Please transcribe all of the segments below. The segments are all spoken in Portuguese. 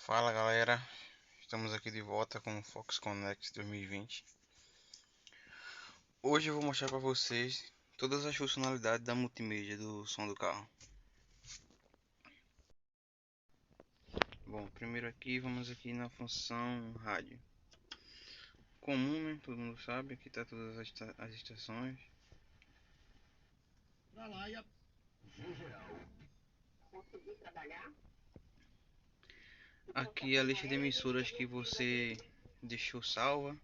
Fala galera, estamos aqui de volta com o Fox Connect 2020. Hoje eu vou mostrar para vocês todas as funcionalidades da multimídia do som do carro. Bom, primeiro aqui vamos aqui na função rádio. Comum, né? Todo mundo sabe, aqui tá todas as estações. Aqui a lista de emissoras que você deixou salva,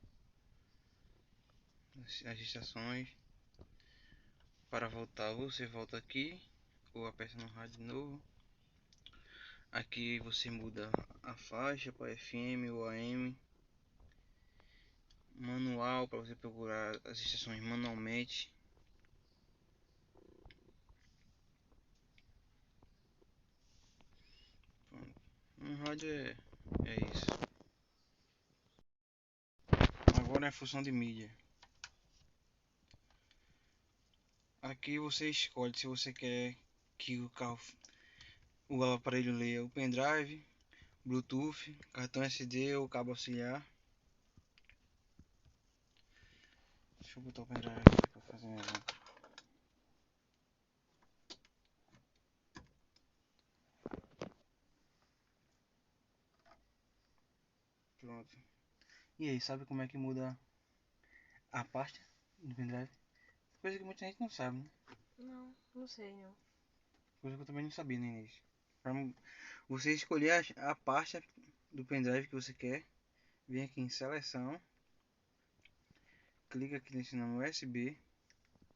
as estações. Para voltar, você volta aqui ou aperta no rádio de novo. Aqui você muda a faixa para FM ou AM. Manual para você procurar as estações manualmente. No rádio é isso. Agora é a função de mídia. Aqui você escolhe se você quer que o aparelho leia o pendrive, Bluetooth, cartão SD ou cabo auxiliar. Deixa eu botar o pendrive aqui para fazer um exemplo. Pronto. E aí, sabe como é que muda a pasta do pendrive? Coisa que muita gente não sabe, né? Não sei não. Coisa que eu também não sabia no início. Pra você escolher a pasta do pendrive que você quer, vem aqui em seleção, clica aqui nesse nome USB,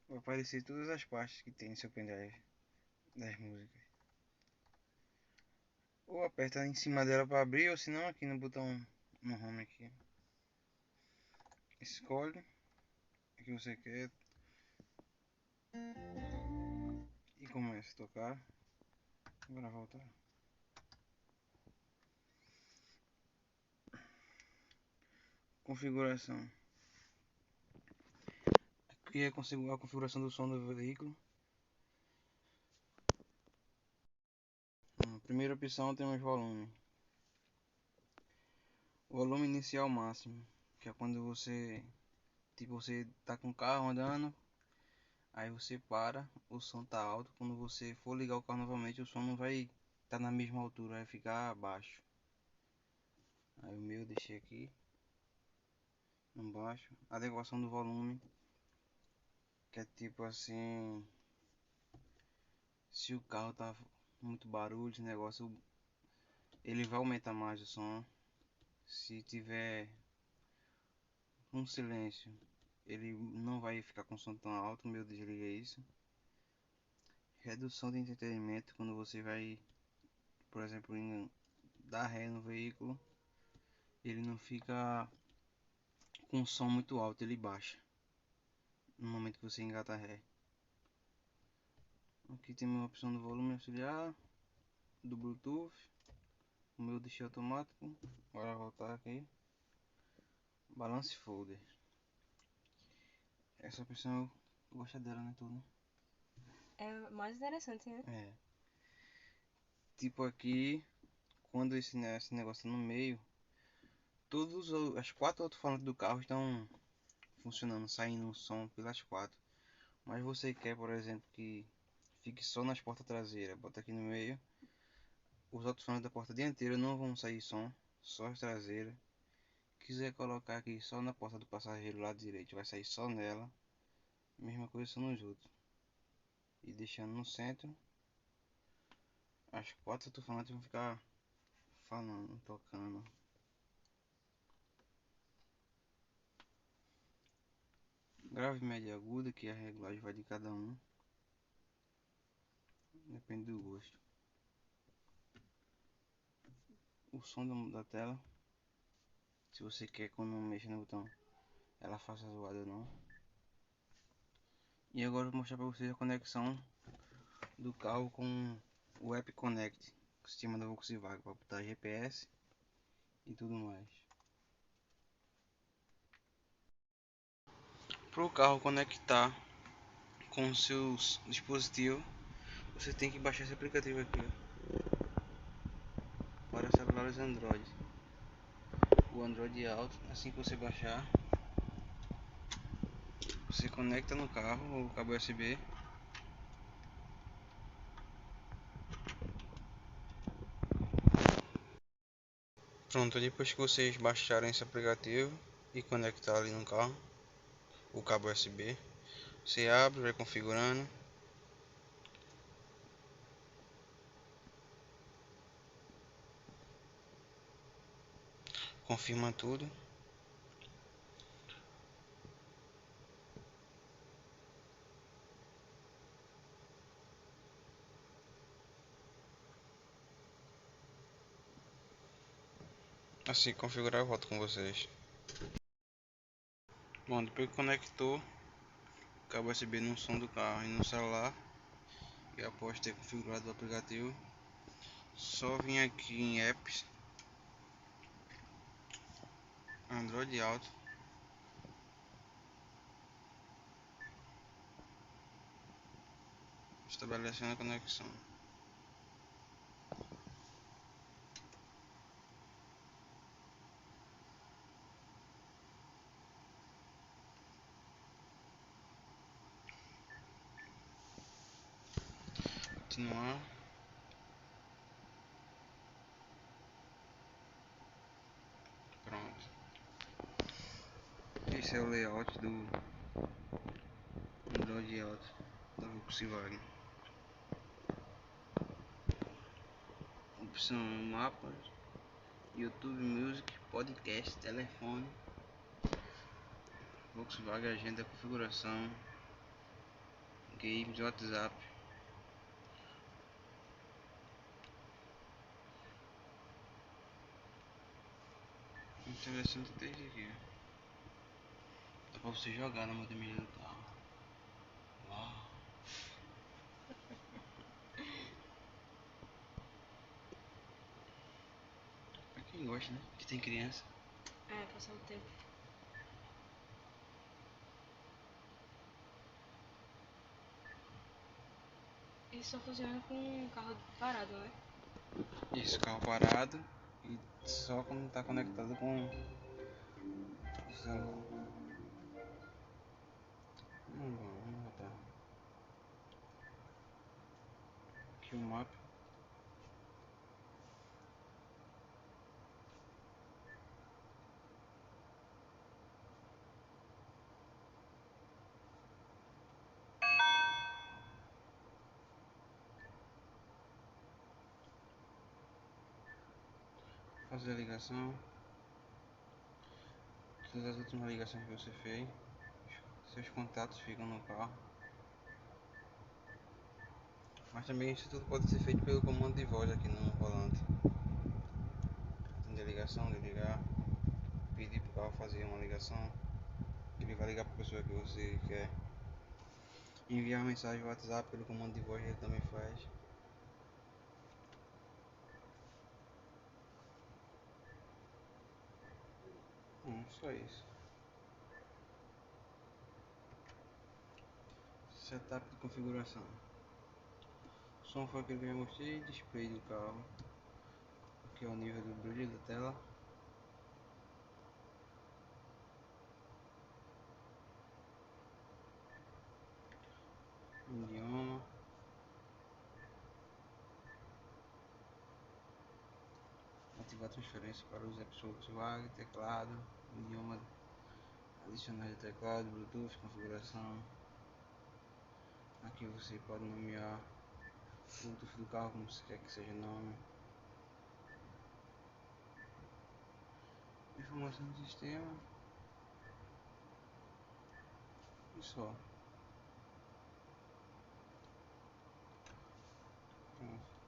vai aparecer todas as pastas que tem no seu pendrive das músicas. Ou aperta em cima dela para abrir, ou se não aqui no botão no home aqui. Escolhe o que você quer e começa a tocar. Agora voltar. Configuração. Aqui é a configuração do som do veículo. Na primeira opção temos volume. Volume inicial máximo, que é quando você tá com o carro andando, aí você para, o som tá alto, quando você for ligar o carro novamente o som não vai estar na mesma altura, vai ficar baixo. Aí o meu eu deixei aqui no baixo. Adequação do volume, que é tipo assim, se o carro tá muito barulho, esse negócio, ele vai aumentar mais o som. Se tiver um silêncio, ele não vai ficar com som tão alto. O meu desliga isso. Redução de entretenimento, quando você vai, por exemplo, dar ré no veículo, ele não fica com som muito alto, ele baixa no momento que você engata ré. Aqui tem uma opção do volume auxiliar, do Bluetooth, o meu deixei automático. Agora voltar aqui, balance folder. Essa opção eu gosto dela, né, tudo. É mais interessante, né? É. Tipo aqui, quando esse negócio tá no meio, as quatro alto-falantes do carro estão funcionando, saindo um som pelas quatro. Mas você quer, por exemplo, que fique só nas portas traseiras, bota aqui no meio. Os alto-falantes da porta dianteira não vão sair som, só as traseiras. Quiser colocar aqui só na porta do passageiro lado direito, vai sair só nela. Mesma coisa são nos outros. E deixando no centro, as quatro alto-falantes vão ficar falando, tocando. Grave, média e aguda, que a regulagem vai de cada um. Depende do gosto. O som da tela, se você quer quando mexe no botão ela faça zoada ou não. E agora eu vou mostrar para vocês a conexão do carro com o App Connect, o sistema da Volkswagen, para botar GPS e tudo mais. Para o carro conectar com seus dispositivos, você tem que baixar esse aplicativo aqui, ó, para celular celulares Android. O Android Auto, assim que você baixar, você conecta no carro o cabo USB. Pronto, depois que vocês baixarem esse aplicativo e conectar ali no carro o cabo USB, você abre, vai configurando. Confirma tudo. Assim que configurar, eu volto com vocês. Bom, depois que conectou o cabo USB no som do carro e no celular, e após ter configurado o aplicativo, só vim aqui em apps, Android Auto, estabelecendo a conexão. Continuar. Pronto. Esse é o layout do Android Auto da Volkswagen. Opção mapas, YouTube Music, podcast, telefone, Volkswagen Agenda, configuração, games, WhatsApp. Interessante desde aqui. Dá pra você jogar na multimídia do carro. Uau. Pra quem gosta, né? Que tem criança. É, passar o tempo. Isso só funciona com o carro parado, né? Isso, carro parado e só quando tá conectado com o celular. Vamos botar aqui o mapa. Fazer a ligação. Todas as últimas ligações que você fez. Seus contatos ficam no carro. Mas também isso tudo pode ser feito pelo comando de voz aqui no volante. Atender a ligação, desligar, pedir para o carro fazer uma ligação. Ele vai ligar para a pessoa que você quer. Enviar mensagem no WhatsApp pelo comando de voz, ele também faz. Só isso. Setup de configuração. Som foi aquele que eu já mostrei. Display do carro. Aqui é o nível do brilho da tela. Idioma. Ativar transferência para os apps Volkswagen. Teclado. Idioma. Adicionar de teclado. Bluetooth. Configuração. Aqui você pode nomear o Bluetooth do carro como você quer que seja o nome. Informação do sistema. E só. Pronto.